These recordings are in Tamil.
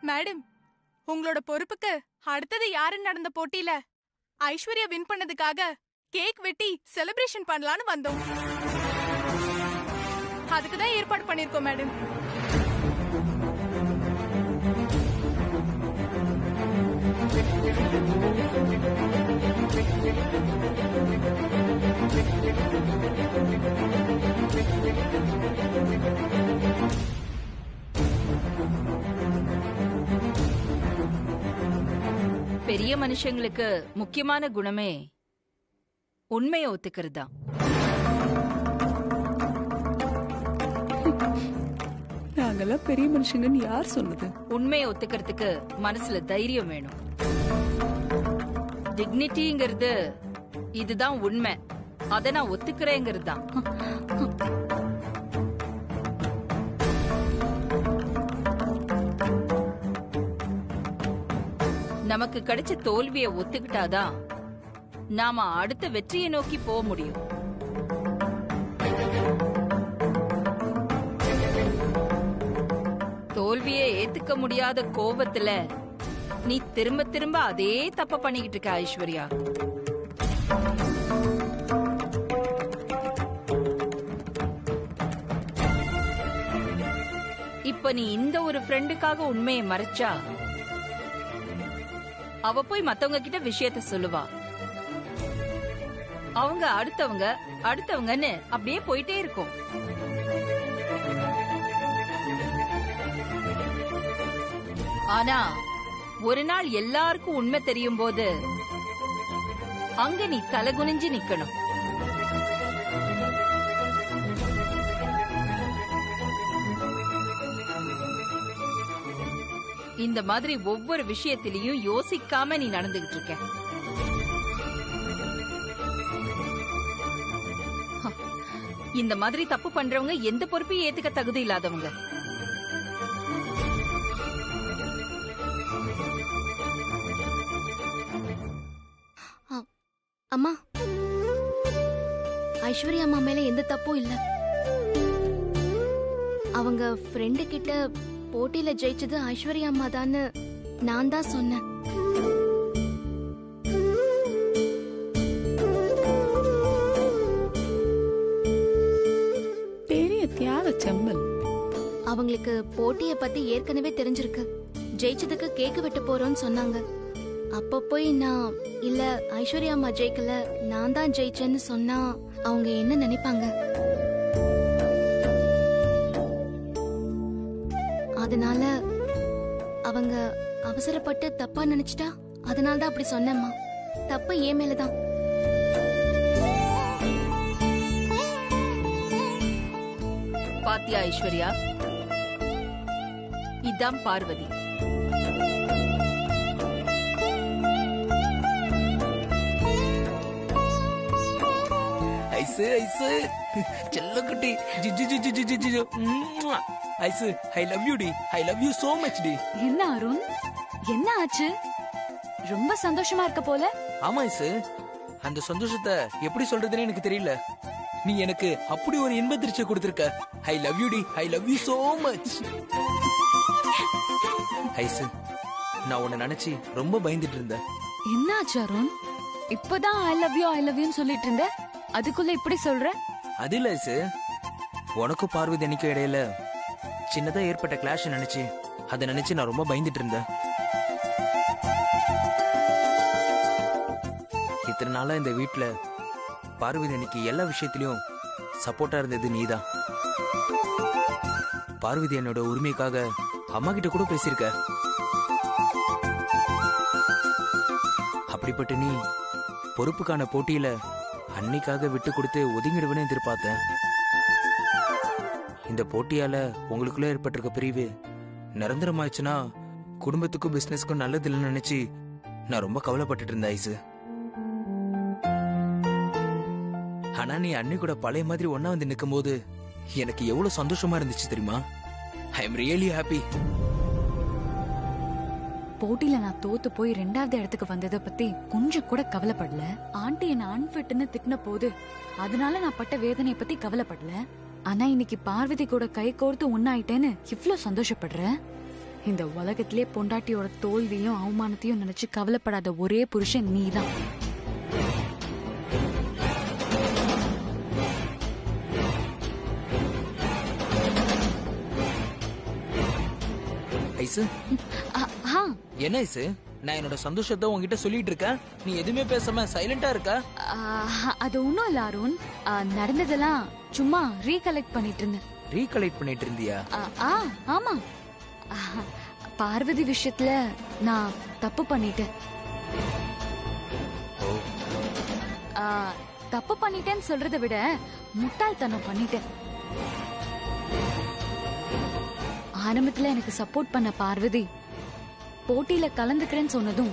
மேடம், உங்களோட பொறுப்புக்கு அடுத்தது யாருன்னு நடந்த போட்டியில ஐஸ்வர்யா வின் பண்ணதுக்காக கேக் வெட்டி செலிப்ரேஷன் பண்ணலான்னு வந்தோம். அதுக்கு தான் ஏற்பாடு பண்ணிருக்கோம் மேடம். பெரிய மனுஷங்களுக்கு முக்கியமான குணமே உண்மையை ஒத்துக்கிறது தான். நாங்கெல்லாம் பெரிய மனுஷங்கன்னு யார் சொன்னது? உண்மையை ஒத்துக்கிறதுக்கு மனசுல தைரியம் வேணும். டிக்னிட்டிங்கிறது இதுதான் உண்மை, அத நான் ஒத்துக்கிறேங்கிறது தான். நமக்கு கிடைச்ச தோல்வியை ஒத்துக்கிட்டாதான் நாம அடுத்த வெற்றியை நோக்கி போக முடியும். தோல்வியை ஏத்துக்க முடியாத கோபத்துல நீ திரும்ப திரும்ப அதே தப்ப பண்ணிக்கிட்டு இருக்க ஐஸ்வர்யா. இப்ப நீ இந்த ஒரு ஃப்ரெண்டுக்காக உண்மையை மறைச்சா அவ போய் மத்தவங்க கிட்ட விஷயத்த சொல்லுவா. அவங்க அடுத்தவங்கன்னு அப்படியே போயிட்டே இருக்கும். ஆனா ஒரு நாள் எல்லாருக்கும் உண்மை தெரியும் போது அங்க நீ தலகுனிஞ்சு நிக்கணும். இந்த மாதிரி ஒவ்வொரு விஷயத்திலையும் யோசிக்காம நீ நடந்துகிட்டு இருக்க. இந்த மாதிரி தப்பு பண்றவங்க எந்த பொறுப்பையும் ஏத்துக்க தகுதி இல்லாதவங்க. அம்மா, ஐஸ்வர்யா அம்மா மேல எந்த தப்பும் இல்ல. அவங்க ஃப்ரெண்டு கிட்ட போட்டியில ஜெயிச்சது ஐஸ்வர்யா அம்மா தான் நான் தான் சொன்னேன். பெரிய தியாக செம்மல். அவங்களுக்கு போட்டிய பத்தி ஏற்கனவே தெரிஞ்சிருக்கு. ஜெயிச்சதுக்கு கேக்கு வெட்ட போறோம்னு சொன்னாங்க. அப்ப போய் நான் இல்ல ஐஸ்வர்யா அம்மா ஜெயிக்கல நான் தான் ஜெயிச்சேன்னு சொன்னா அவங்க என்ன நினைப்பாங்க? அதனால அவங்க அவசரப்பட்டு தப்பா நினைச்சிட்டா அதனால தான் அப்படி சொன்னேம்மா. தப்பு ஏன் மேலதான். பாத்தியா ஐஸ்வர்யா, இதான் பார்வதி. ஐசு ஐசு செல்லக்குட்டி ஜிஜி ஜிஜி ஜிஜி ஜிஜி ஐசு ஐ லவ் யூ டி. I love you so much டி. என்ன அருண், என்ன ஆச்சு? ரொம்ப சந்தோஷமா இருக்க போல. ஆமா ஐசு, அந்த சந்தோஷத்தை எப்படி சொல்றதுன்னு எனக்கு தெரியல. நீ எனக்கு அப்படி ஒரு இன்ப திருச்சி கொடுத்திருக்க. ஐ லவ் யூ டி. I love you so much. Aishu, நான் உன்னை நினைச்சு ரொம்ப பயந்துட்டு இருந்தேன். என்ன ஆச்சு அருண்? இப்பதான் ஐ லவ் யூன்னு சொல்லிட்டு இருந்த, அதுக்குள்ள இப்படி சொல்ற? அது இல்ல ஐசு, உனக்கும் பார்வதி அன்னைக்கும் இடையில சின்னதா ஏற்பட்ட கிளாஷ் நினைச்சு அதை நினைச்சு நான் ரொம்ப பயந்துட்டு இருந்தேன். இத்தனை நாளா இந்த வீட்டுல பார்வதி அன்னைக்கு எல்லா விஷயத்திலயும் சப்போர்ட்டா இருந்தது நீதான். பார்வதி என்னோட உரிமைக்காக அம்மா கிட்ட கூட பேசியிருக்க. அப்படிப்பட்ட நீ பொறுப்புக்கான போட்டியில அன்னைக்காக விட்டு கொடுத்து ஒதுங்கிடுவேன்னு எதிர்பார்த்தேன். இந்த போட்டியால உங்களுக்குள்ள ஏற்பட்டிருக்க பிரிவு நிரந்தரமாயிடுச்சுன்னா குடும்பத்துக்கும் பிசினஸ்க்கும் நல்லது இல்லைன்னு நினைச்சு நான் ரொம்ப கவலைப்பட்டுட்டு இருந்தேன் ஐசு. ஆனா நீ அன்னை கூட பழைய மாதிரி ஒன்னா வந்து நிற்கும் போது எனக்கு எவ்வளவு சந்தோஷமா இருந்துச்சு தெரியுமா? I am really happy. போட்டியில நான் தோத்து போய் 2வது இடத்துக்கு வந்ததை பத்தி கொஞ்சம் கூட கவலைப்படல. ஆண்டி என்ன அன்ஃபிட்னு திட்டின போது அதனால நான் பட்ட வேதனையை பத்தி கவலைப்படல. ஆனா இன்னைக்கு பார்வதி கூட கை கோர்த்து ஒன்னாயிட்டேன்னு இவ்ளோ சந்தோஷப்படுற. இந்த உலகத்திலே பொண்டாட்டியோட தோல்வியும் அவமானத்தையும் நினைச்சு கவலைப்படாத ஒரே புருஷன் நீதான். ஐசு, என்ன ஐசு, நான் என்னோட சந்தோஷத்தை உன்கிட்ட சொல்லிட்டு இருக்கேன், நீ எதுவுமே பேசாம சைலண்டா இருக்க. அது ஒண்ணும் இல்ல அருண், நடந்ததெல்லாம் சும்மா ரீகலெக்ட் பண்ணிட்டு இருந்தேன். ரீகலெக்ட் பண்ணிட்டு இருந்தியா? ஆமா, பார்வதி விஷயத்துல நான் தப்பு பண்ணிட்டேன். தப்பு பண்ணிட்டேன்னு சொல்றதை விட முட்டாள்தனம் பண்ணிட்டேன். ஆரம்பத்துல எனக்கு சப்போர்ட் பண்ண பார்வதி போட்டியில கலந்துக்கிறேன்னு சொன்னதும்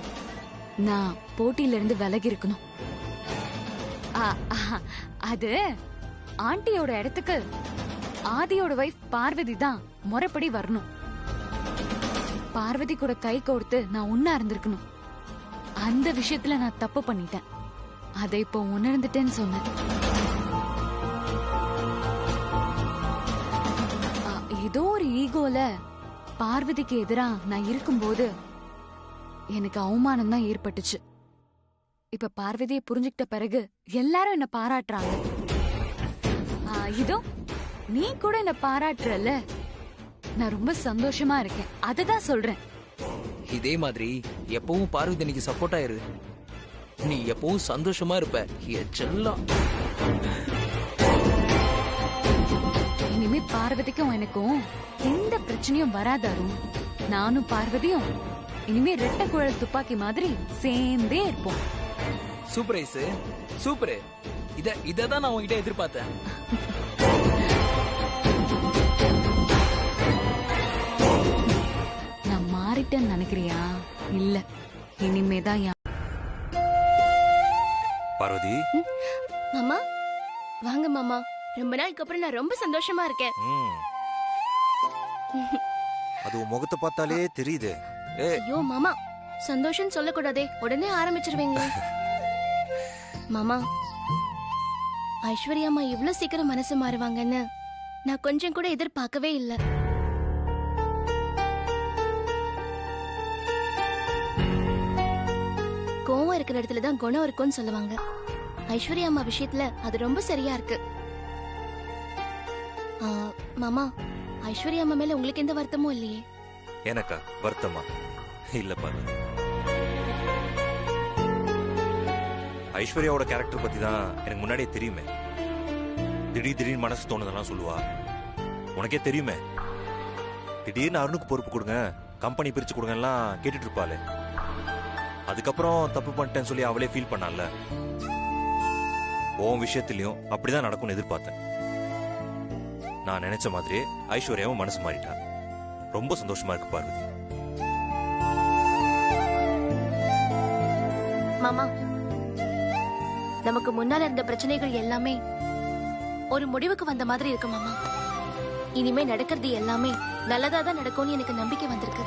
நான் போட்டியில இருந்து விலகி இருக்கணும். அது ஆண்டியோட இடத்துக்கு ஆதியோட வைஃப் பார்வதி தான் முறைப்படி வரணும். பார்வதி கூட கை கோர்த்து நான் ஒன்னா இருந்திருக்கணும். அந்த விஷயத்துல நான் தப்பு பண்ணிட்டேன். அதை இப்போ உணர்ந்துட்டேன்னு சொன்னேன். ஏதோ ஒரு ஈகோல பார்வதிக்கு எதிரா நான் இருக்கும்போது எனக்கு அவமானம் தான் ஏற்பட்டுச்சு. இப்ப பார்வதியை புரிஞ்சுக்கிட்ட பிறகு எல்லாரும் என்ன பாராட்டுறாங்க. இதோ நீ கூட என்ன பாராட்டுறல, நான் ரொம்ப சந்தோஷமா இருக்கேன். அததான் சொல்றேன். இதே மாதிரி எப்பவும் பார்வதி எனக்கு சப்போர்ட் ஆயிரு. நீ எப்பவும் சந்தோஷமா இருப்ப. செல்லம். இனிமே பார்வதிக்கும் எனக்கும் எந்த பிரச்சனையும் வராதாரு. நானும் பார்வதியும் இனிமே ரெட்டை குழல் துப்பாக்கி மாதிரி சேர்ந்தே இருப்போம். Super Aishu, super. இததான் நான் உன்கிட்ட எதிர்பார்த்தேன். நான் மாறிட்டேன்னு நினைக்கிறியா? இல்ல, இனிமேதான். பார்வதி, மாமா வாங்க மாமா. ரொம்ப நாளுக்கு அப்புறம் நான் ரொம்ப சந்தோஷமா இருக்கேன். அது உன் முகத்தை பார்த்தாலே தெரியுது. ஐயோ மாமா, சந்தோஷம் சொல்லக்கூடாதே, உடனே ஆரம்பிச்சிருவீங்க. மாமா, ஐஸ்வர்யா அம்மா இவ்ளோ சீக்கிரம் மனசு மாறுவாங்கன்னு நான் கொஞ்சம் கூட எதிர்பார்க்கவே இல்லை. கோவம் இருக்கிற இடத்துலதான் குணம் இருக்கும்னு சொல்லுவாங்க. ஐஸ்வர்யா அம்மா விஷயத்துல அது ரொம்ப சரியா இருக்கு. மாமா, ஐஸ்வர்யா அம்மா மேல உங்களுக்கு எந்த வருத்தமும் இல்லையே? எனக்கா வருத்தமா? இல்ல பார்வதி, ஐஸ்வர்யாவோட கேரக்டர் பத்தி தான் எனக்கு முன்னாடியே தெரியுமே. திடீர்னு மனசு தோணுதெல்லாம் சொல்லுவா. உனக்கே தெரியுமே, திடீர்னு அருணுக்கு பொறுப்பு கொடுங்க, கம்பெனி பிரிச்சு கொடுங்கலாம் கேட்டுட்டு இருப்பாளே. அதுக்கப்புறம் தப்பு பண்ணிட்டேன்னு சொல்லி அவளே ஃபீல் பண்ணால. உன் விஷயத்திலயும் அப்படிதான் நடக்கும்னு எதிர்பார்த்தேன். நான் நினைச்ச மாதிரி ஐஸ்வர்யாவும் மனசு மாறிட்டா. ரொம்ப சந்தோஷமா இருக்கு பார்வதி. மாமா, நமக்கு முன்னால இருந்த பிரச்சனைகள் எல்லாமே ஒரு முடிவுக்கு வந்த மாதிரி இருக்கு மாமா. இனிமே நடக்கிறது எல்லாமே நல்லதா தான் நடக்கும்னு எனக்கு நம்பிக்கை வந்திருக்கு.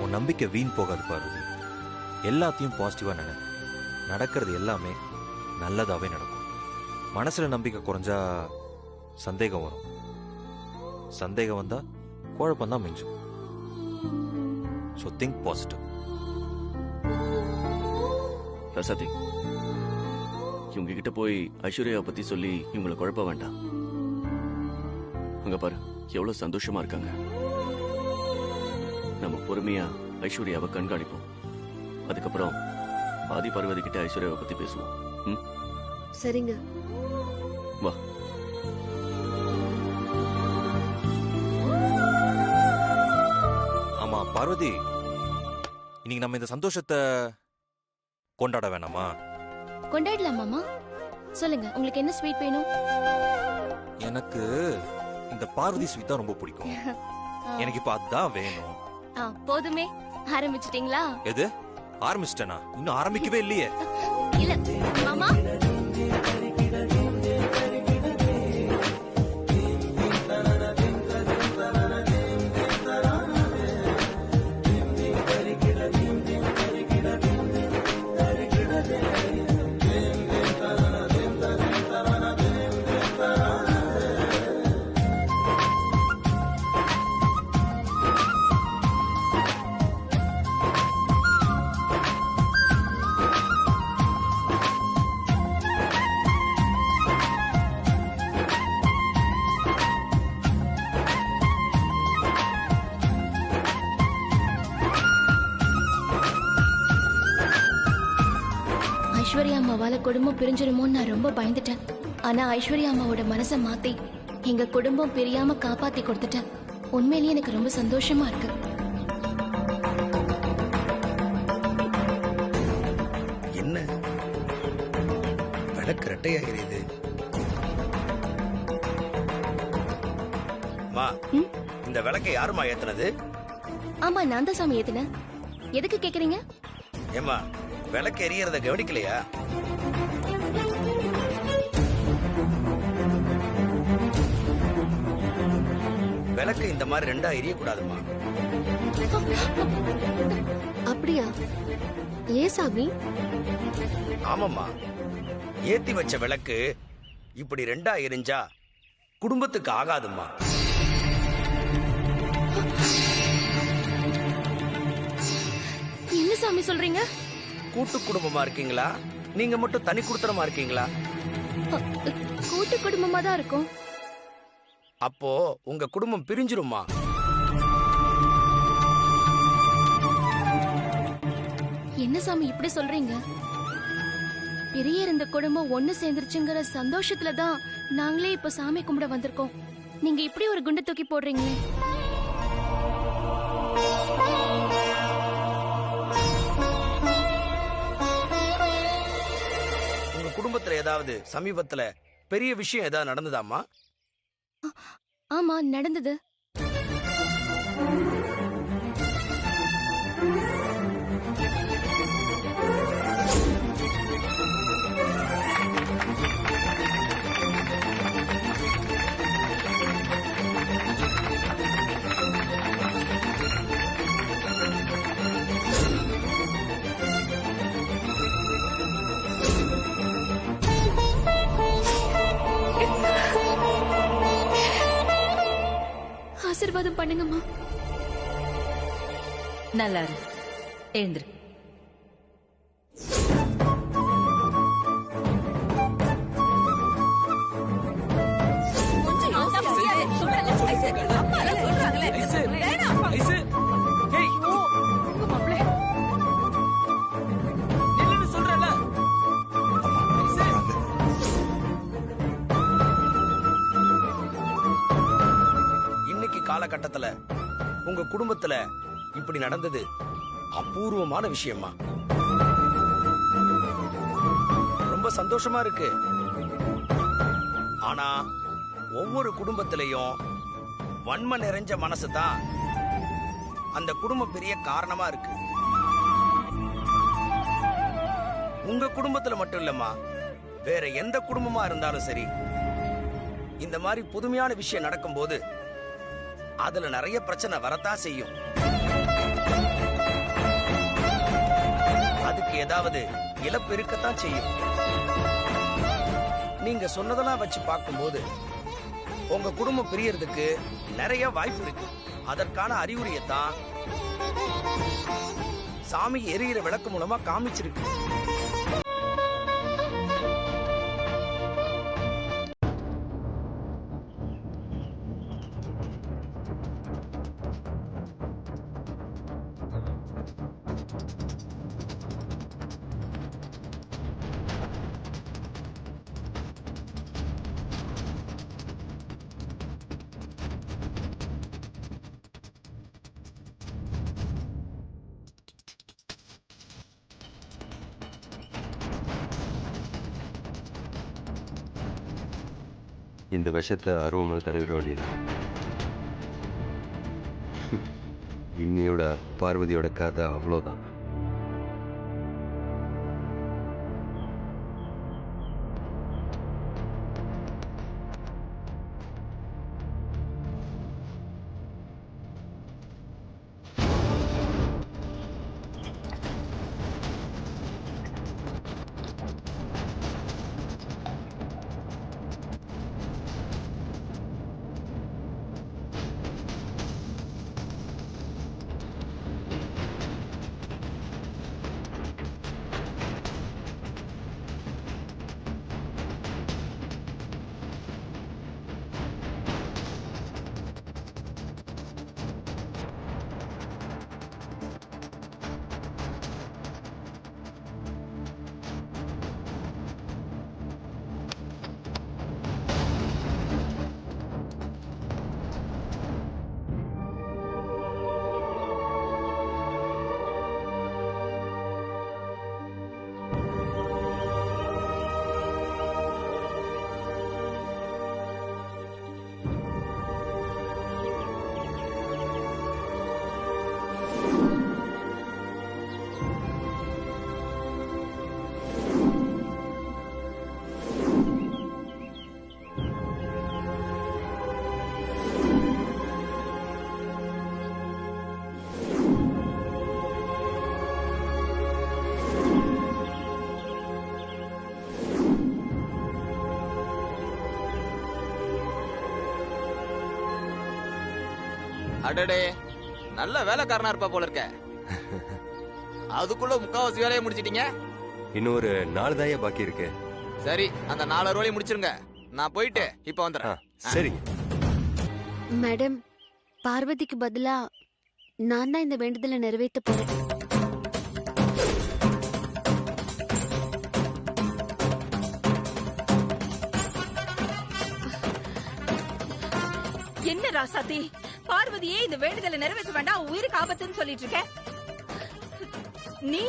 உன் நம்பிக்கை வீண் போகாது பார்வதி. எல்லாத்தையும் பாசிட்டிவா நினை. நடக்கிறது எல்லாமே நல்லதாவே நடக்கும். மனசுல நம்பிக்கை குறைஞ்சா சந்தேகம் வரும். சந்தேகம் வந்தா குழப்பம் தான் மிஞ்சும். So think positive. ரசாதி, இவங்க கிட்ட போய் ஐஸ்வர்யாவை பத்தி சொல்லி இவங்களை குழப்ப வேண்டாம். அங்க பாரு, எவ்வளவு சந்தோஷமா இருக்காங்க. நம்ம பொறுமையா ஐஸ்வர்யாவை கண்காணிப்போம். அதுக்கப்புறம் ஆதி பார்வதி கிட்ட ஐஸ்வர்யாவை பத்தி பேசுவோம். சரிங்க, வா. ஆமா பார்வதி, இன்னைக்கு நம்ம இந்த சந்தோஷத்தை கொண்டாட வேணாமா? கொண்டாடலாம் மாமா. சொல்லுங்க, உங்களுக்கு என்ன ஸ்வீட் வேணும்? எனக்கு இந்த பார்வதி ஸ்வீட் தான் ரொம்ப பிடிக்கும். எனக்கு இப்ப அதான் வேணும். போதுமே, ஆரம்பிச்சிட்டீங்களா? எது ஆரம்பிச்சிட்டேனா? இன்னும் ஆரம்பிக்கவே இல்லையே. இல்ல மாமா, குடும்பம் பிரிஞ்சிருமோன்னு நான் ரொம்ப பயந்துட்டேன். ஆனா ஐஸ்வர்யா அம்மாவோட மனசை மாத்தி எங்க குடும்பம் பிரியாம காப்பாத்தி கொடுத்துட்டேன். உண்மையிலேயே எனக்கு ரொம்ப சந்தோஷமா இருக்கு. என்ன விளக்கு ரெட்டையாகிறது? இந்த விளக்கை யாருமா ஏத்துனது? ஆமா, நான் தான் சாமி ஏத்துனேன். எதுக்கு கேக்குறீங்க? ஏமா விளக்கு எரியறத கவனிக்கலையா? விளக்கு இந்த மாதிரி ரெண்டா எரியக்கூடாதுமா. அப்படியா? ஏன் சாமி? ஆமாம்மா, ஏத்தி வச்ச விளக்கு இப்படி ரெண்டா எரிஞ்சா குடும்பத்துக்கு ஆகாதும்மா. என்ன சாமி சொல்றீங்க? கூட்டு குடும்பமா இருக்கீங்களா, நீங்க மட்டும் தனி குடுத்தனமா இருக்கீங்களா? கூட்டு குடும்பமா தான் இருக்கும். அப்போ உங்க குடும்பம் பிரிஞ்சிருமா? என்ன சாமி இப்படி சொல்றீங்க? பெரிய இருந்த குடும்பம் ஒண்ணு சேர்ந்துருச்சுங்கிற சந்தோஷத்துல தான் நாங்களே இப்ப சாமி கும்பிட வந்திருக்கோம். நீங்க இப்படி ஒரு குண்டு தூக்கி போடுறீங்களே. உங்க குடும்பத்துல ஏதாவது சமீபத்துல பெரிய விஷயம் ஏதாவது நடந்ததாமா? ஆமா, நடந்தது. ஆசீர்வாதம் பண்ணுங்கம்மா. நல்லா இரு, எழுந்திரு. காலகட்டத்துல உங்க குடும்பத்துல இப்படி நடந்தது அபூர்வமான விஷயமா. ரொம்ப சந்தோஷமா இருக்கு. ஆனா ஒவ்வொரு குடும்பத்திலையும் வன்ம நிறைஞ்ச மனசு தான் அந்த குடும்பம் பெரிய காரணமா இருக்கு. உங்க குடும்பத்துல மட்டும் இல்லம்மா, வேற எந்த குடும்பமா இருந்தாலும் சரி, இந்த மாதிரி புதுமையான விஷயம் நடக்கும்போது அதுல நிறைய பிரச்சனை வரத்தான் செய்யும். அதுக்கு ஏதாவது இழப்பு இருக்கத்தான் செய்யும். நீங்க சொன்னதெல்லாம் வச்சு பார்க்கும்போது உங்க குடும்பம் பிரியறதுக்கு நிறைய வாய்ப்பு இருக்கு. அதற்கான அறிகுறியத்தான் சாமி எரிகிற விளக்கு மூலமா காமிச்சிருக்கு. இந்த விஷத்தை அருவமல் தடவிட வேண்டியது. இன்னையோட பார்வதியோட கதை அவ்வளோதான். அடடே, நல்ல வேலைக்காரனா இருப்பா போல இருக்க. அதுக்குள்ள முக்காவாசி வேலையை முடிச்சிட்டீங்க. இன்னும் ஒரு 4 தாயா பாக்கி இருக்கு. சரி, அந்த 4 ரோலையும் முடிச்சிருங்க. நான் போயிட்டு இப்ப வந்துடுறேன். சரிங்க மேடம். பார்வதிக்கு பதிலா நான் தான் இந்த வேண்டுதலை நிறைவேற்ற போறேன். என்ன ராசாத்தி, பார்வதியே இந்த வேண்டுதலை நிறைவேற்ற வேண்டாம், உயிருக்கு ஆபத்துன்னு சொல்லிட்டு இருக்க. நீ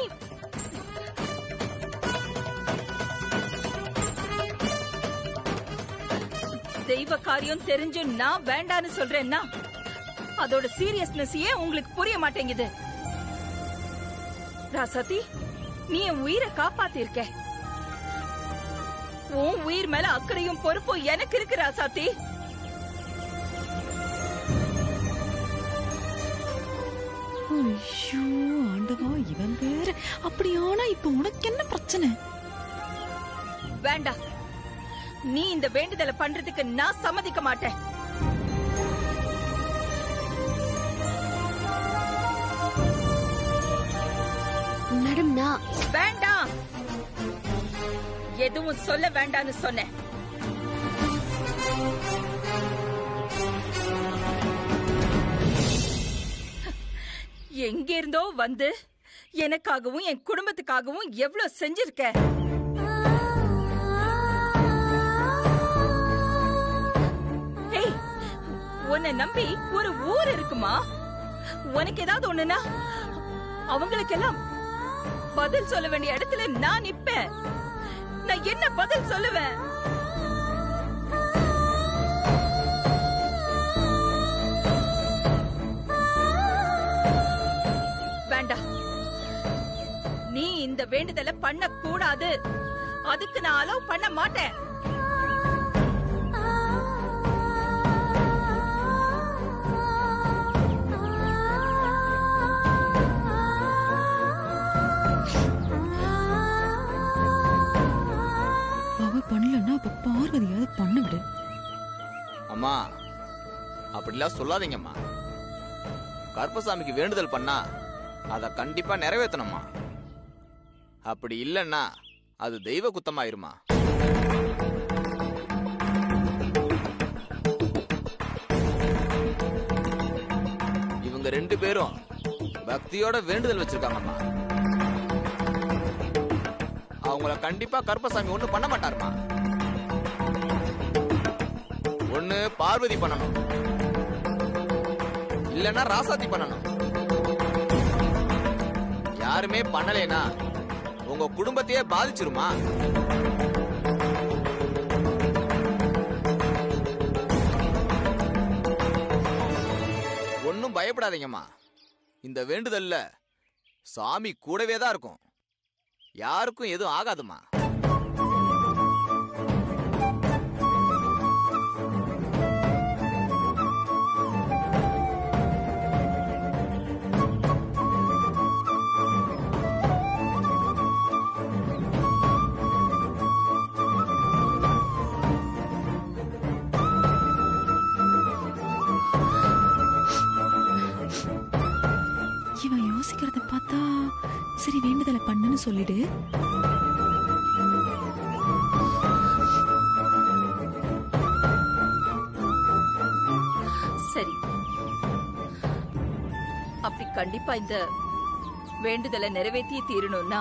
தெய்வ காரியம் தெரிஞ்சு நான் வேண்டான்னு சொல்றேன்னா அதோட சீரியஸ்னஸ் ஏன் உங்களுக்கு புரிய மாட்டேங்குது? ராசாத்தி, நீ என் உயிரை காப்பாத்திருக்க. உன் உயிர் மேல அக்கறையும் பொறுப்பும் எனக்கு இருக்கு ராசாத்தி. ஐயோ ஆண்டவா, இவன் வேற. அப்படியானா இப்ப உனக்கு என்ன பிரச்சனை? வேண்டாம், நீ இந்த வேண்டுதலை பண்றதுக்கு நான் சம்மதிக்க மாட்டேன். மேடம், நான் வேண்டாம், எதுவும் சொல்ல வேண்டாம்னு சொன்னேன். எங்க இருந்தோ வந்து எனக்காகவும் என் குடும்பத்துக்காகவும் எவ்வளவு செஞ்சிருக்க. உன்னை நம்பி ஒரு ஊர் இருக்குமா? உனக்கு ஏதாவது ஒண்ணுனா அவங்களுக்கெல்லாம் பதில் சொல்ல வேண்டிய இடத்துல நான் நிப்பேன். நான் என்ன பதில் சொல்லுவேன்? வேண்டாம், நீ இந்த வேண்டுதலை பண்ண கூடாது. அதுக்கு நான் அலோவ் பண்ண மாட்டேன். பண்ணலன்னா அப்ப பார்வதியாவது பண்ண விடு. அம்மா, அப்படிலாம் சொல்லாதீங்கம்மா. கருப்பசாமிக்கு வேண்டுதல் பண்ணா அத கண்டிப்பா நிறைவேற்றணுமா. அப்படி இல்லைன்னா அது தெய்வ குத்தமாயிருமா. இவங்க 2 பேரும் பக்தியோட வேண்டுதல் வச்சிருக்காங்கம்மா. அவங்கள கண்டிப்பா கருப்பசாமி ஒண்ணு பண்ண மாட்டாருமா. ஒண்ணு பார்வதி பண்ணணும், இல்லன்னா ராசாத்தி பண்ணணும். யாருமே பண்ணலைனா உங்க குடும்பத்தையே பாதிச்சிருமா. ஒன்னும் பயப்படாதீங்கம்மா. இந்த வேண்டுதல்ல சாமி கூடவே தான் இருக்கும். யாருக்கும் எதுவும் ஆகாதுமா. இவன் யோசிக்கிறத பார்த்தா சரி வேண்டுதலை பண்ணுன்னு சொல்லிடு. சரி, அப்படி கண்டிப்பா இந்த வேண்டுதலை நிறைவேற்றியே தீரணும்னா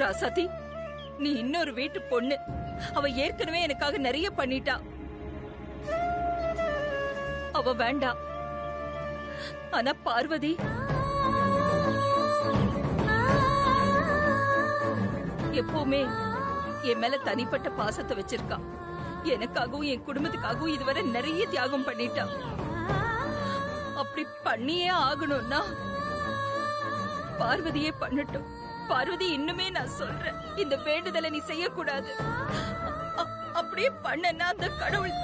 ராசாத்தி, நீ இன்னொரு வீட்டு பொண்ணு. அவ ஏற்கனவே எனக்காக நிறைய பண்ணிட்டா. அவ வேண்டாம். ஆனா பார்வதி எப்பவுமே என் மேல தனிப்பட்ட பாசத்தை வச்சிருக்கா. எனக்காகவும் என் குடும்பத்துக்காகவும் இதுவரை நிறைய தியாகம் பண்ணிட்டா. அப்படி பண்ணியே ஆகணும்னா பார்வதியே பண்ணட்டும். பார்வதி, இன்னுமே நான் சொல்றேன், இந்த வேண்டுதலை நீ செய்யக்கூடாது. அப்படியே பண்ணனா அந்த கடவுள்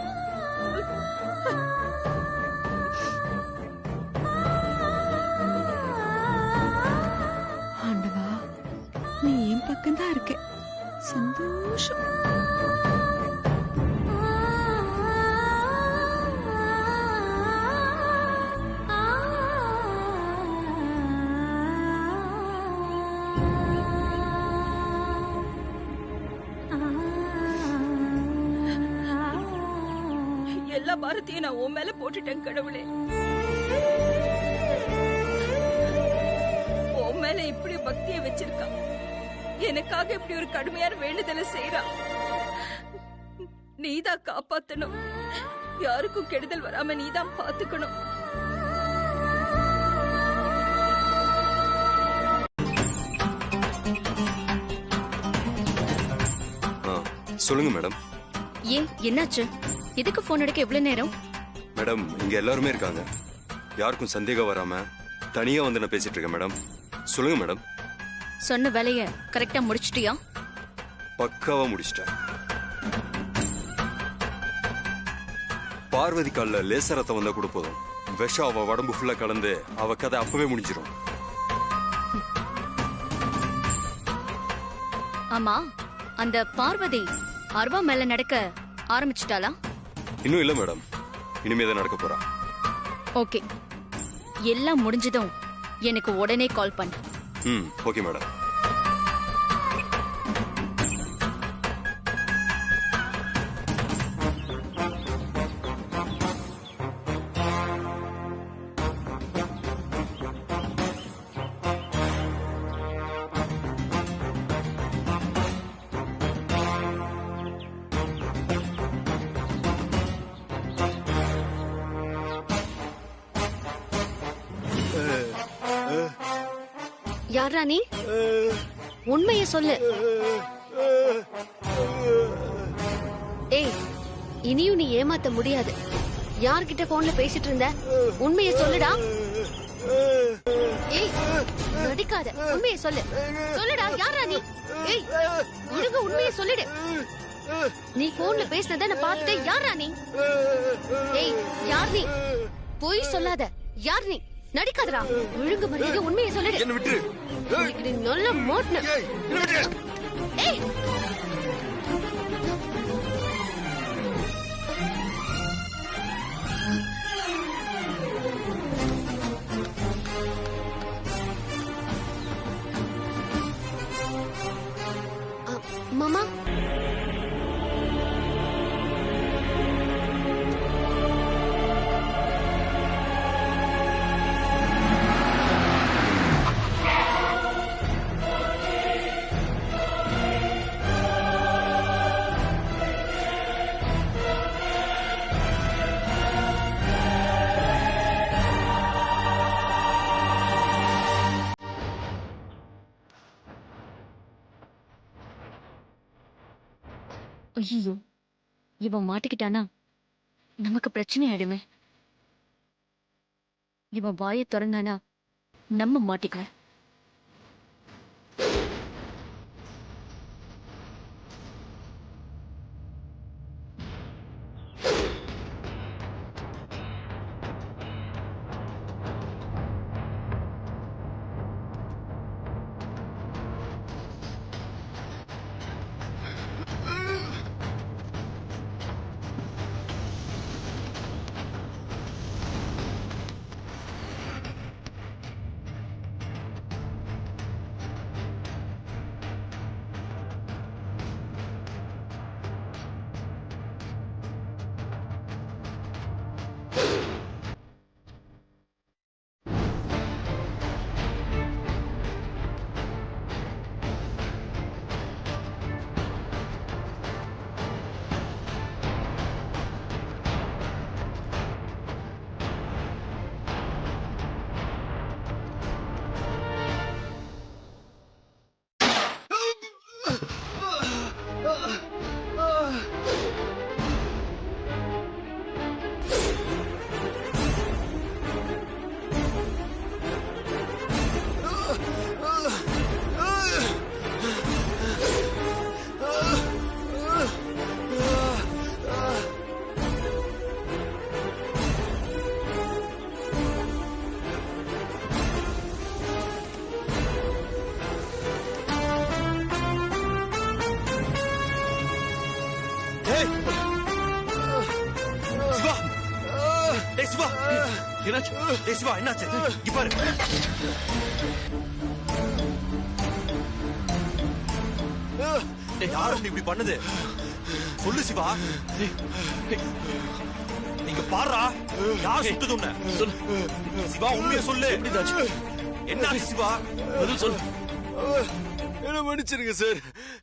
ஆண்டவா, நீ என் பக்கம்தான் இருக்க. சந்தோஷம். எல்லா பாரத்தையும் நான் உன் மேல போட்டுட்டேன் கடவுளே. உன் மேல இப்படி பக்தியை வச்சிருக்கான், எனக்காக இப்படி ஒரு கடுமையான வேண்டுதலை செய்யறான். நீதான் காப்பாத்தணும், யாருக்கும் கெடுதல் வராம நீதான் பாத்துக்கணும். சொல்லுங்க மேடம். ஏன் என்னாச்சு? எதுக்கு போன் எடுக்க இவ்வளவு நேரம்? மேடம் இங்க எல்லாருமே இருக்காங்க, யாருக்கும் சந்தேகம் வராம தனியா வந்து நான் பேசிட்டு இருக்கேன் மேடம். சொல்லுங்க மேடம். சொன்ன வேலைய கரெக்டா முடிச்சிட்டியா? பக்காவா முடிச்சிட்டேன். பார்வதி கால்ல லேசர் ரத்தம் வந்தா கூட போதும், விஷம் அவ உடம்பு ஃபுல்லா கலந்து அவ கதை அப்பவே முடிஞ்சிடும். ஆமா, அந்த பார்வதி அர்வா மேல நடக்க ஆரம்பிச்சிட்டாளா? இன்னும் இல்ல மேடம், இனிமேதான் நடக்க போறா. ஓகே, எல்லாம் முடிஞ்சதும் எனக்கு உடனே கால் பண்ணு. Okay madam. யாரா நீ? உண்மையை சொல்லு. ஏய், இனியும் நீ ஏமாத்த முடியாது. யார்கிட்ட போன்ல பேசிட்டு இருந்த? உண்மையை சொல்லுடா. ஏய், நடிக்காத, உண்மையை சொல்லு. சொல்லுடா, யாரா நீ? ஏய், ஒழுங்கா உண்மையை சொல்லிடு. நீ போன்ல பேசினத நான் பார்த்துட்டேன். யாரா நீ? ஏய், யார் நீ? போய் சொல்லாத. யார் நீ? நடிக்காதடா. ஒழுங்கு மரியாதை உண்மையை சொல்லிடு. என்ன விட்டு நீ நல்ல மாட்ன. ஏய், மாமா, ஐயோ, இவன் மாட்டிக்கிட்டானா நமக்கு பிரச்சனை ஆயிடுமே. இவன் வாயை திறந்தானா நம்ம மாட்டிக்குவேன். என்னாச்சு? ஏய் சிவா, என்னாச்சு? இங்க பாரு. யாரு இப்படி பண்ணுது? சொல்லு சிவா. நீங்க பாருடா, யார் சுட்டது உன்னை? சொல்லு சிவா, உண்மையை சொல்லு. என்னாச்சு சிவா? பதில் சொல்லு. என்ன மன்னிச்சிருங்க சார்,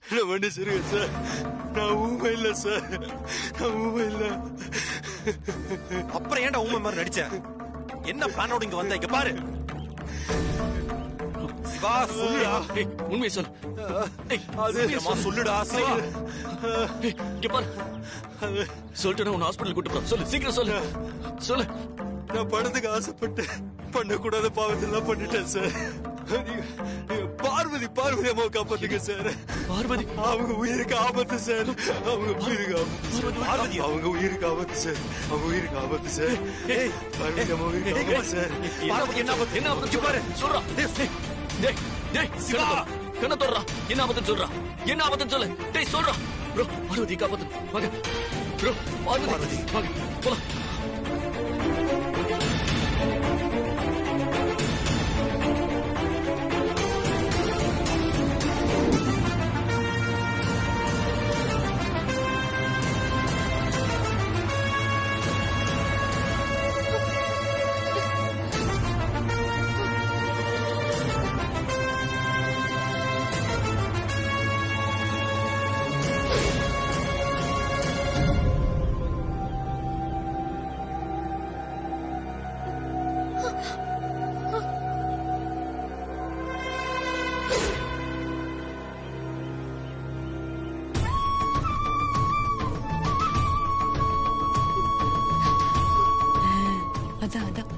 என்ன மன்னிச்சிருங்க சார். நான் ஊமை இல்ல சார், நான் ஊமை இல்ல. அப்புறம் ஏன்டா ஊமை மாதிரி நடிச்ச? என்ன பிளானோட இங்க வந்த? இங்க பாரு சிவா, சொல்லுடா. உண்மையை சொல்லு. சொல்லுடா சிவா. இங்க பாரு, சொல்லிட்டு உன் ஹாஸ்பிட்டல் கூட்டு போ. சொல்லு, சீக்கிரம் சொல்லு. சொல்லு. நான் பணத்துக்கு ஆசைப்பட்டு பண்ணக்கூடாத பாவத்தெல்லாம் பண்ணிட்டேன் சார். பார்வதி அம்மாவை காப்பாத்துங்க சார். பார்வதி அவங்க உயிருக்கு ஆபத்து சார். அவங்க உயிருக்கு ஆபத்து. பார்வதி அவங்க உயிருக்கு ஆபத்து சார். அவங்க உயிருக்கு ஆபத்து சார். பார்வதி அம்மா உயிருக்கு ஆபத்து சார். பார்வதி என்ன ஆபத்து? என்ன ஆபத்து பாரு, சொல்றா. சிவா, கண்ண தோறா. என்ன ஆபத்துன்னு சொல்றா. என்ன ஆபத்துன்னு சொல்லு. டேய் சொல்றா. ப்ரோ, பார்வதி காப்பாத்து. வாங்க ப்ரோ, பார்வதி வாங்க போலாம். அதான்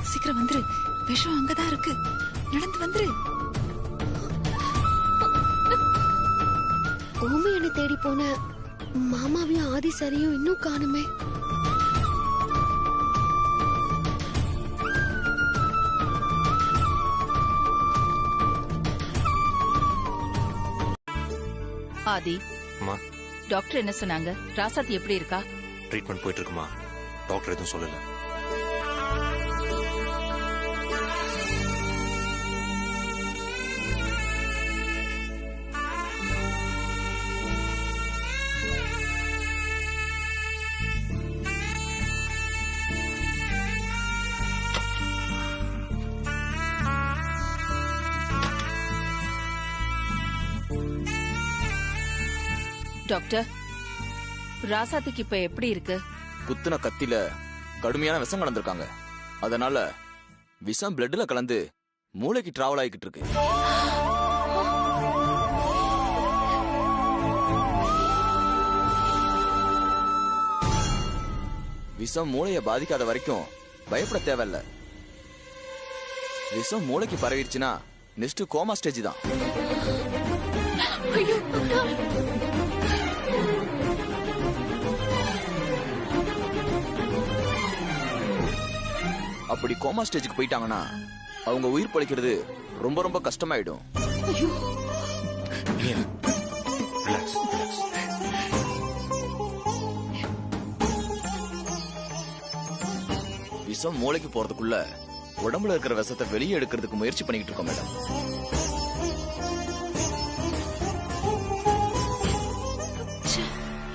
சீக்கிரம் வந்துரு. விஷம் அங்கதான் இருக்கு. நடந்து வந்துரு. ஊமையனை தேடி போன மாமாவையும் ஆதி சரியும் இன்னும் காணுமே. ஆதி, அம்மா, டாக்டர் என்ன சொன்னாங்க? ராசாத்தி எப்படி இருக்கா? ட்ரீட்மெண்ட் போயிட்டு இருக்குமா. டாக்டர் எதுவும் சொல்லல. டாக்டர், ராசாத்திக்கு இப்ப எப்படி இருக்கு? குத்துன கத்தில கடுமையான விஷம் கலந்துருக்காங்க. அதனால விஷம் பிளட்ல கலந்து மூளைக்கு டிராவல் ஆகிக்கிட்டு இருக்கு. விஷம் மூளையை பாதிக்காத வரைக்கும் பயப்பட தேவையில்ல. விஷம் மூளைக்கு பரவிடுச்சுன்னா நெக்ஸ்ட் கோமா ஸ்டேஜ் தான். அப்படி கோமா ஸ்டேஜுக்கு போயிட்டாங்கன்னா அவங்க உயிர் பழிக்கிறது ரொம்ப ரொம்ப கஷ்டமாயிடும். விஷம் மூளைக்கு போறதுக்குள்ள உடம்புல இருக்கிற விஷத்தை வெளியே எடுக்கிறதுக்கு முயற்சி பண்ணிட்டு இருக்கோம் மேடம்.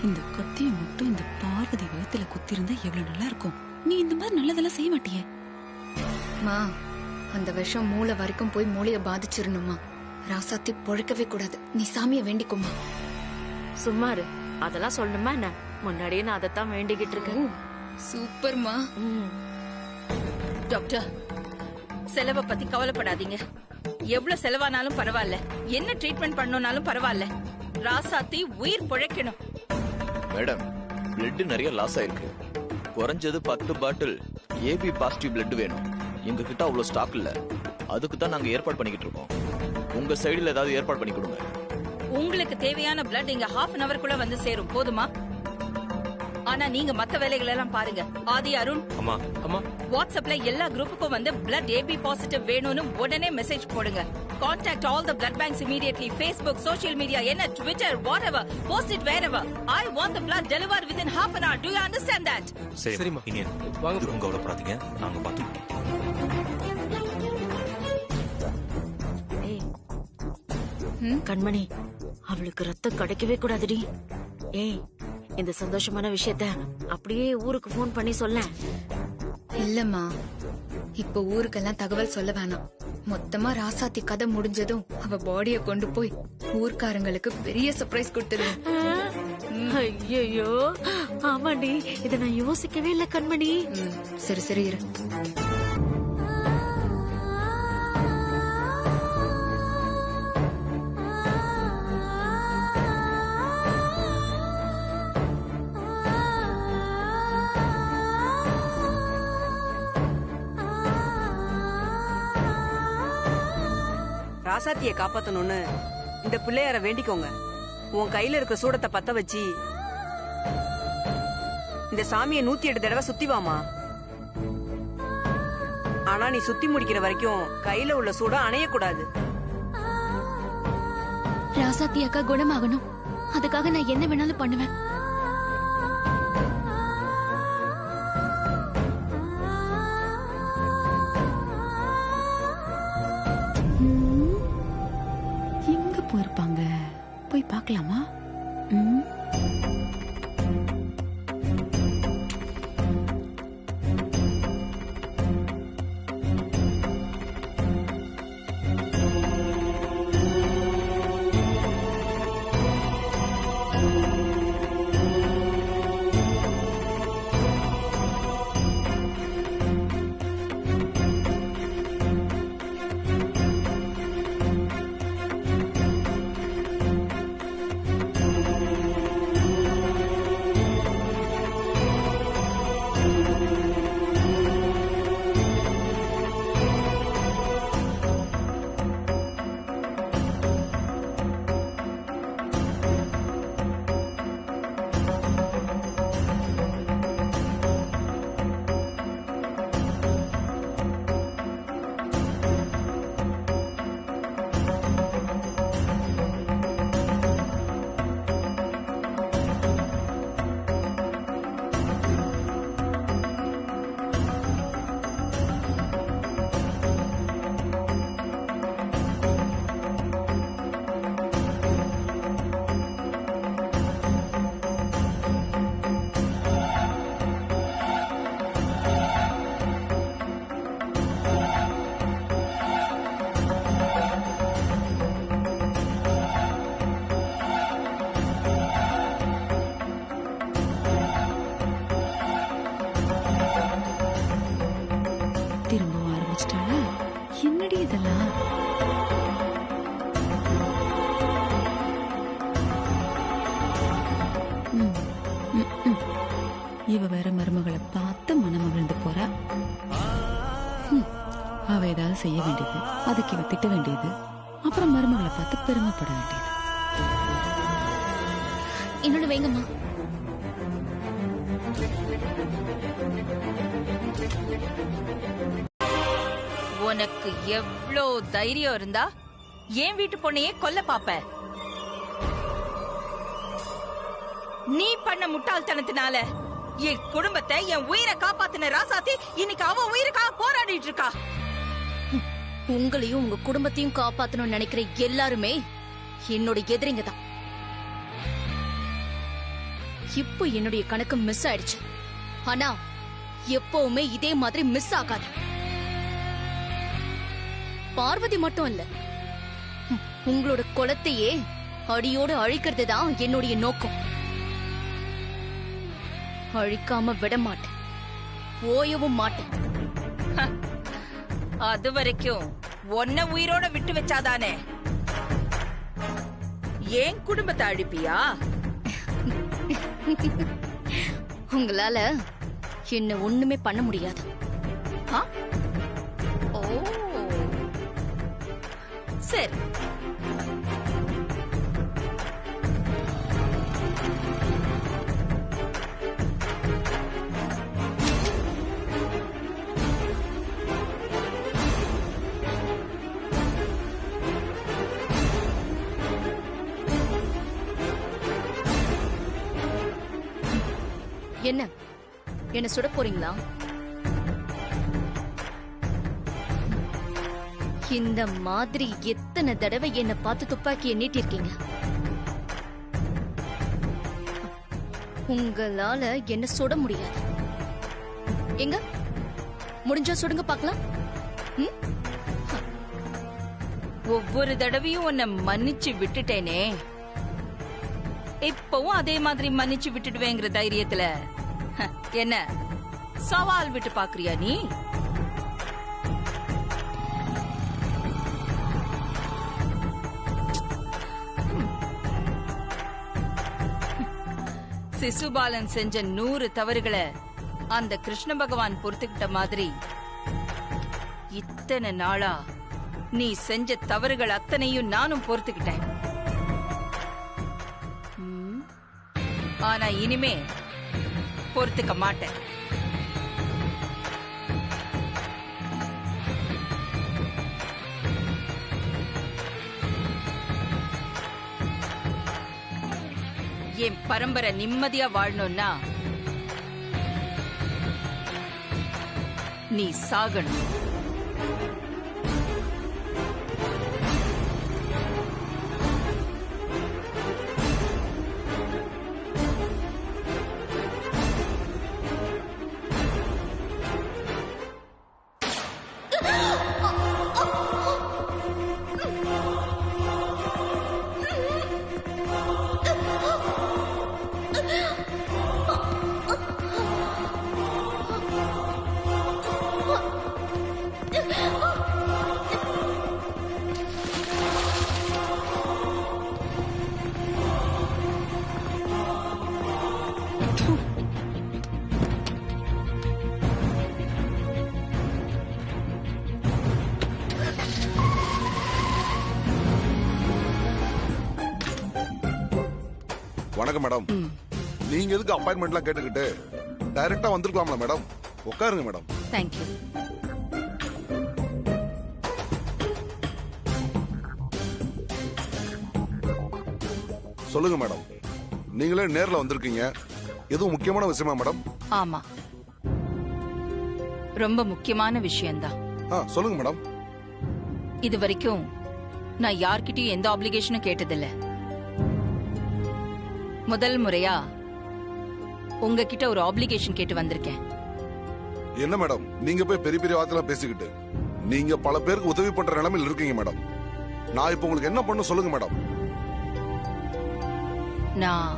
இந்த கத்திய மட்டும் இந்த பார்வதி வயித்துல குத்திருந்தா எவ்வளவு நல்லா இருக்கும். நீ இந்த மாதிரி நல்லதெல்லாம் செய்ய மாட்டியே. மா, அந்த விஷம் மூளை வரைக்கும் போய் மூளைய பாதிச்சிரணுமா. ராசாத்தி பொழைக்கவே கூடாது. நீ சாமிய வேண்டிக்குமா. சும்மாரு, அதெல்லாம் சொல்லணுமா என்ன? முன்னாடியே நான் அதைத்தான் வேண்டிக்கிட்டு இருக்கேன். சூப்பர்மா. டாக்டர், செலவை பத்தி கவலைப்படாதீங்க. எவ்வளவு செலவானாலும் பரவாயில்ல, என்ன ட்ரீட்மெண்ட் பண்ணனாலும் பரவாயில்ல. ராசாத்தி உயிர் பொழைக்கணும். மேடம், பிளட் நிறைய லாஸ் ஆயிருக்கு. குறைஞ்சது 10 பாட்டில் ஏபி பாசிட்டிவ் பிளட் வேணும். எங்க கிட்ட அவ்வளவு ஸ்டாக் இல்ல. அதுக்கு தான் நாங்க ஏற்பாடு பண்ணிக்கிட்டு இருக்கோம். உங்க சைடுல ஏதாவது ஏற்பாடு பண்ணி கொடுங்க. உங்களுக்கு தேவையான பிளட் இங்க ½ அன் அவர்க்குள்ள வந்து சேரும். போதுமா? ஆனா நீங்க மத்த வேலைகள் எல்லாம் பாருங்க. ஆதி, அருண், அம்மா அம்மா, வாட்ஸ்அப்ல எல்லா குரூப்புக்கும் வந்து பிளட் ஏபி பாசிட்டிவ் வேணும்னு உடனே மெசேஜ் போடுங்க. Contact all the blood banks immediately. Facebook, social media, Twitter, whatever. Post it wherever. I want the blood delivered within ½ an hour. Do you understand that? சரிம்மா. இனியன் வாங்க, இதுக்கும் கவலைப்படாதீங்க, நாங்க பாத்துக்கிறோம். கண்மணி, அவளுக்கு ரத்தம் கிடைக்கவே கூடாதுடி. ஏய், இந்த சந்தோஷமான விஷயத்த அப்படியே ஊருக்கு ஃபோன் பண்ணி சொல்லேன். இல்லம்மா, இப்ப ஊருக்கெல்லாம் தகவல் சொல்ல வேணாம். மொத்தமா ராசாத்தி கதை முடிஞ்சதும் அவ பாடிய கொண்டு போய் ஊர்க்காரங்களுக்கு பெரிய சர்ப்ரைஸ் கொடுத்துரு. ஐயோ ஆமாண்டி, இத நான் யோசிக்கவே இல்ல கண்மணி. சரி சரி இரு. ராசாத்திய காப்பாத்தணும்னு இந்த பிள்ளையார வேண்டிக்கோங்க. உன் கையில இருக்க சூடத்தை பத்த வச்சு இந்த சாமியை 108 தடவை சுத்தி வாமா. ஆனா நீ சுத்தி முடிக்கிற வரைக்கும் கையில உள்ள சூடம் அணையக்கூடாது. ராசாத்தி அக்கா குணமாகணும், அதுக்காக நான் என்ன வேணாலும் பண்ணுவேன். எங்க போயிருப்பாங்க? போய் பார்க்கலாமா? திரும்பவும் ஆரம்பிச்சிட்டாளா? என்னடி இதெல்லாம்? இவ வேற மருமகளை பார்த்து மனமகிழ்ந்து போறா. அவ ஏதாவது செய்ய வேண்டியது, அதுக்கு இவ திட்ட வேண்டியது, அப்புறம் மருமகளை பார்த்து பெருமைப்பட வேண்டியது. இன்னொன்னு வைங்கம்மா. உனக்கு எவ்ளோ தைரியம் இருந்தா என் வீட்டு பொண்ணையே கொல்ல பாப்ப? நீ பண்ண முட்டாள்தனத்தினால என் குடும்பத்தை, என் உயிரை காப்பாத்தின ராசாத்தி இன்னைக்கு அவ உயிருக்காக போராடிட்டு இருக்கா. உங்களையும் உங்க குடும்பத்தையும் காப்பாத்தணும்னு நினைக்கிற எல்லாருமே என்னோட எதிரிங்க தான். இப்போ என்னுடைய கணக்கு மிஸ் ஆயிடுச்சு. ஆனா எப்பவுமே இதே மாதிரி மிஸ் ஆகாது. பார்வதி மட்டும் இல்ல, உங்களோட குலத்தையே அடியோடு அழிக்கிறது தான் என்னுடைய நோக்கம். அழிக்காம விட மாட்டேன், போயவும் மாட்டேன். அது வரைக்கும் ஒன்ன உயிரோட விட்டு வச்சாதானே ஏன் குடும்பத்தை அழிப்பியா? உங்களால என்ன ஒண்ணுமே பண்ண முடியாது. ஓ சரி. என்ன சுட போறீங்களா? இந்த மாதிரி எத்தனை தடவை என்ன பார்த்து துப்பாக்கியை நீட்டிருக்கீங்க. உங்களால என்ன சுட முடியாது. எங்க முடிஞ்சா சுடுங்க பார்க்கலாம். ஒவ்வொரு தடவையும் உன்னை மன்னிச்சு விட்டுட்டேனே, இப்பவும் அதே மாதிரி மன்னிச்சு விட்டுடுவேங்கிற தைரியத்துல என்ன சவால் விட்டு பாக்குறியா நீ? சிசுபாலன் செஞ்ச 100 தவறுகளை அந்த கிருஷ்ண பகவான் பொறுத்துக்கிட்ட மாதிரி இத்தனை நாளா நீ செஞ்ச தவறுகள் அத்தனையும் நானும் பொறுத்துக்கிட்டேன். ஆனா இனிமே பொறுத்துக்க மாட்டேன். என் பரம்பரை நிம்மதியா வாழணும்னா நீ சாகணும். வணக்கம் மேடம். நீங்க எதுக்கு அப்பாயின்மெண்ட்லாம் கேட்டுக்கிட்டு டைரக்டா வந்திருக்கலாம்ல மேடம்? உட்காருங்க மேடம். Thank you. சொல்லுங்க மேடம், நீங்களே நேர்ல வந்திருக்கீங்க, எதுவும் முக்கியமான விஷயமா மேடம்? ஆமா, ரொம்ப முக்கியமான விஷயம்தான். சொல்லுங்க மேடம். இது வரைக்கும் நான் யார்கிட்டயும் எந்த ஆப்ளிகேஷனும் கேட்டதில்லை. முதல் முறையா உங்ககிட்ட ஒரு ஆப்ளிகேஷன் கேட்டு வந்திருக்கேன். என்ன மேடம் நீங்க போய் பெரிய பெரிய வார்த்தைலாம் பேசிக்கிட்டு, நீங்க பல பேருக்கு உதவி பண்ற நிலைமையில் இருக்கீங்க மேடம். நான் இப்ப உங்களுக்கு என்ன பண்ண சொல்லுங்க மேடம். நான்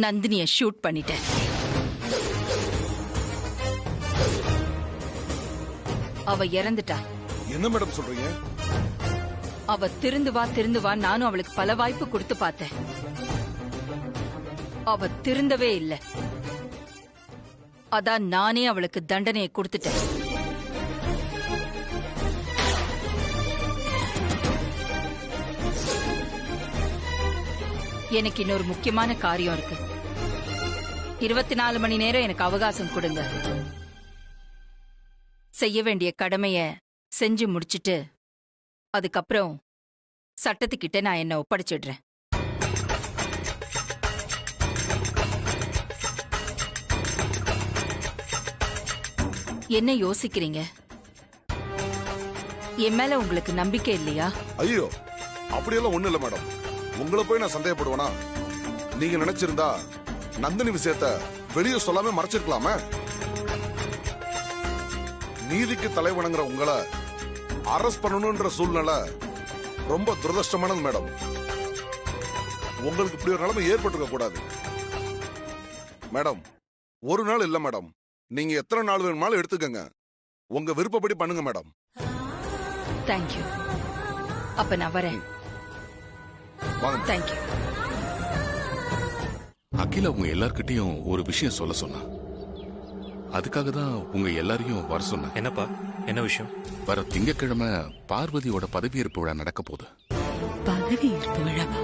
நந்தினிய ஷூட் பண்ணிட்டேன். அவ இறந்துட்டா. என்ன மேடம் சொல்றீங்க? அவ திருந்து வா நானும் அவளுக்கு பல வாய்ப்பு கொடுத்து பார்த்தேன். அவ திருந்தவே இல்லை. அதான் நானே அவளுக்கு தண்டனையை கொடுத்துட்டேன். எனக்கு இன்னொரு முக்கியமான காரியம் இருக்கு. 24 மணி நேரம் எனக்கு அவகாசம் கொடுங்க. செய்ய வேண்டிய கடமைய செஞ்சு முடிச்சிட்டு அதுக்கப்புறம் சட்டத்துக்கிட்ட நான் என்ன ஒப்படைச்சிடுறேன். என்ன யோசிக்கிறீங்க? என் மேல உங்களுக்கு நம்பிக்கை இல்லையா? ஐயோ, அப்படியெல்லாம் ஒண்ணு இல்ல மேடம். உங்களை போய் நான் சந்தேகப்படுவேனா? நீங்க நினைச்சிருந்தா நந்தினி விஷயத்த வெளியே சொல்லாம மறைச்சிருக்கலாமே. நீதிக்கு தலைவணங்குற உங்களை அரெஸ்ட் பண்ணணும்ன்ற சூழ்நிலை ரொம்ப துரதிருஷ்டமானது மேடம். உங்களுக்கு இப்படி ஒரு நிலைமை ஏற்பட்டிருக்க கூடாது மேடம். ஒரு நாள் இல்ல மேடம், நீங்க எத்தனை நாள் வேணுமாலும் எடுத்துக்கங்க. உங்க விருப்பப்படி பண்ணுங்க மேடம். தேங்க்யூ. அப்ப நான் வரேன். தேங்க்யூ. அகிலா உங்க எல்லார்கிட்டயும் ஒரு விஷயம் சொல்ல சொன்னா. அதுக்காக தான் உங்க எல்லாரையும் வர சொன்னேன். என்னப்பா, என்ன விஷயம்? வர திங்கட்கிழமை பார்வதியோட பதவியேற்பு விழா நடக்க போகுது. பதவியேற்பு விழாவா?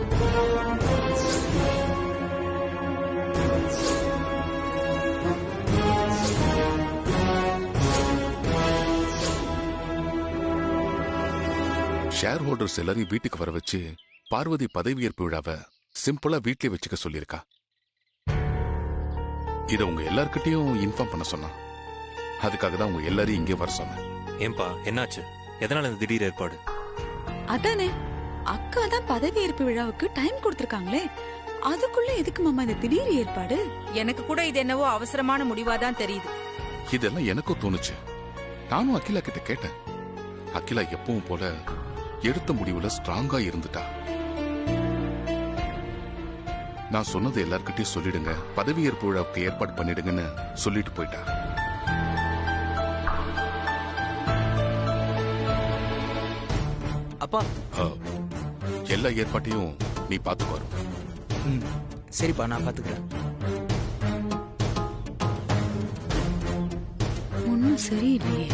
ஷேர் ஹோல்டர்ஸ் எல்லாரையும் வீட்டுக்கு வர வச்சு பார்வதி பதவியேற்பு விழாவை சிம்பிளா வீட்லயே வச்சுக்க சொல்லியிருக்கா. இத உங்க எல்லார்கிட்டயும் இன்ஃபார்ம் பண்ண சொன்னா. அதுக்காக தான் உங்க எல்லாரையும் இங்கே வர சொன்னேன். ஏன்பா, என்னாச்சு? எதனால இந்த திடீர் ஏற்பாடு? அதானே, அக்கா தான் பதவியேற்பு விழாவுக்கு டைம் கொடுத்திருக்காங்களே, அதுக்குள்ள எதுக்கு மாமா இந்த திடீர் ஏற்பாடு? எனக்கு கூட இது என்னவோ அவசரமான முடிவாதான் தெரியுது. இதெல்லாம் எனக்கும் தோணுச்சு. நானும் அகிலா கிட்ட கேட்டேன். அகிலா எப்பவும் போல எடுத்த முடிவுல ஸ்ட்ராங்கா இருந்துட்டா. நான் சொன்னது எல்லார்கிட்டயும் சொல்லிடுங்க, பதவியேற்பு விழாவுக்கு ஏற்பாடு பண்ணிடுங்கன்னு சொல்லிட்டு போயிட்டா. அப்பா, எல்லா ஏற்பாட்டையும் நீ பாத்துக்கு வரும். சரிப்பா, நான் பாத்துக்கிறேன். ஒன்னும் சரியில்லையே.